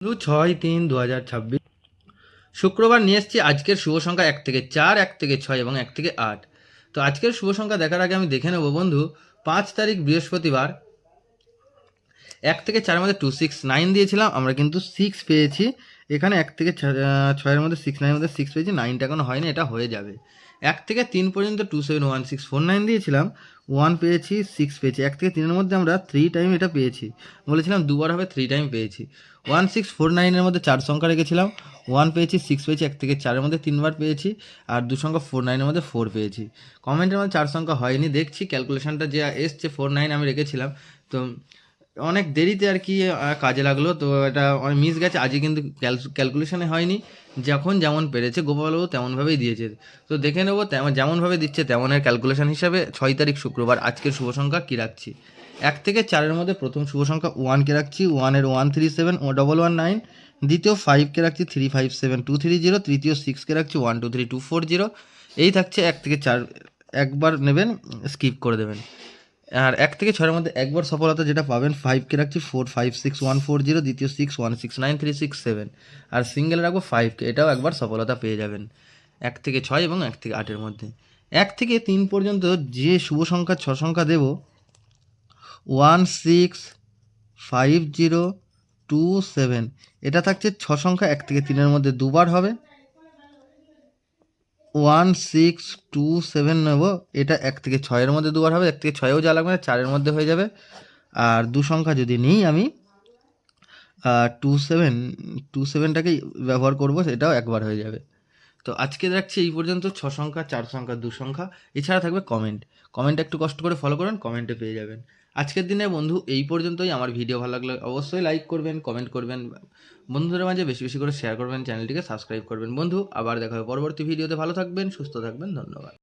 6-3-2026 শুক্রবার নিয়ে এসেছি আজকের শুভ সংখ্যা 1 থেকে 4, 1 থেকে 6 এবং 1 থেকে 8। তো আজকের শুভ সংখ্যা দেখার আগে আমি দেখে নেব বন্ধু 5 তারিখ বৃহস্পতিবার 1 থেকে 4 এর মধ্যে 269 দিয়েছিলাম, আমরা কিন্তু 6 পেয়েছি। এখানে 1 থেকে 6 এর মধ্যে 6 9 এর মধ্যে 6 পেয়েছি, 9টা এখনো হয়নি, এটা হয়ে যাবে। 1 থেকে 3 পর্যন্ত 271649 দিয়েছিলাম, 1 পেয়েছি, 6 পেয়েছি। 1 থেকে 3 এর মধ্যে আমরা 3 টাইম এটা পেয়েছি, বলেছিলাম দুবার হবে, 3 টাইম পেয়েছি। 1649 এর মধ্যে 4 সংখ্যা রেখেছিলাম, 1 পেয়েছি, 6 পেয়েছি। 1 থেকে 4 এর মধ্যে 3বার পেয়েছি, আর 2 সংখ্যা 49 এর মধ্যে 4 পেয়েছি। কমেন্টের মধ্যে 4 সংখ্যা হয়নি, দেখছি ক্যালকুলেশনটা যে এসছে 49 আমি রেখেছিলাম, তো অনেক দেরিতে আর কি কাজে লাগলো, তো এটা অনেক মিস গেছে। আজকে কিন্তু ক্যালকুলেশনে হয়নি, যখন যেমন পেরেছে গোপালবাবু তেমনভাবেই দিয়েছে। তো দেখে নেবো যেমনভাবে দিচ্ছে তেমনের ক্যালকুলেশন হিসাবে 6 তারিখ শুক্রবার আজকের শুভ সংখ্যা কী রাখছি। 1 থেকে 4-এর মধ্যে প্রথম শুভ সংখ্যা 1কে রাখছি, 1-এর 137-119। দ্বিতীয় 5কে রাখছি 357-230। তৃতীয় 6কে রাখছি 123-240। এই থাকছে 1 থেকে 4, একবার নেবেন, স্কিপ করে দেবেন। আর 1 থেকে 6-এর মধ্যে একবার সফলতা যেটা পাবেন, 5কে রাখছি 456-140। দ্বিতীয় 616-9-367। আর সিঙ্গেল রাখবো 5কে, এটাও একবার সফলতা পেয়ে যাবেন 1 থেকে 6 এবং 1 থেকে 8-এর মধ্যে। 1 থেকে 3 পর্যন্ত যে শুভ সংখ্যা 6 সংখ্যা দেব, 165027, এটা থাকছে 6 সংখ্যা 1 থেকে 3-এর মধ্যে দুবার হবে। 1627 নেব, এটা 1 থেকে 6-এর মধ্যে দুবার হবে, 1 থেকে 6-এও যা লাগবে না, 4-এর মধ্যে হয়ে যাবে। আর 2 সংখ্যা যদি নিই আমি, 27টাকেই ব্যবহার করব, সেটাও একবার হয়ে যাবে। তো আজকে রাখছি এই পর্যন্ত, 6 সংখ্যা, 4 সংখ্যা, 2 সংখ্যা। এছাড়া থাকবে কমেন্ট একটু কষ্ট করে ফলো করুন, কমেন্টে পেয়ে যাবেন। আজকের দিনে বন্ধু এই পর্যন্তই। আমার ভিডিও ভালো লাগলে অবশ্যই লাইক করবেন, কমেন্ট করবেন, বন্ধুদের মাঝে বেশি বেশি করে শেয়ার করবেন, চ্যানেলটিকে সাবস্ক্রাইব করবেন। বন্ধু আবার দেখা হবে পরবর্তী ভিডিওতে। ভালো থাকবেন, সুস্থ থাকবেন, ধন্যবাদ।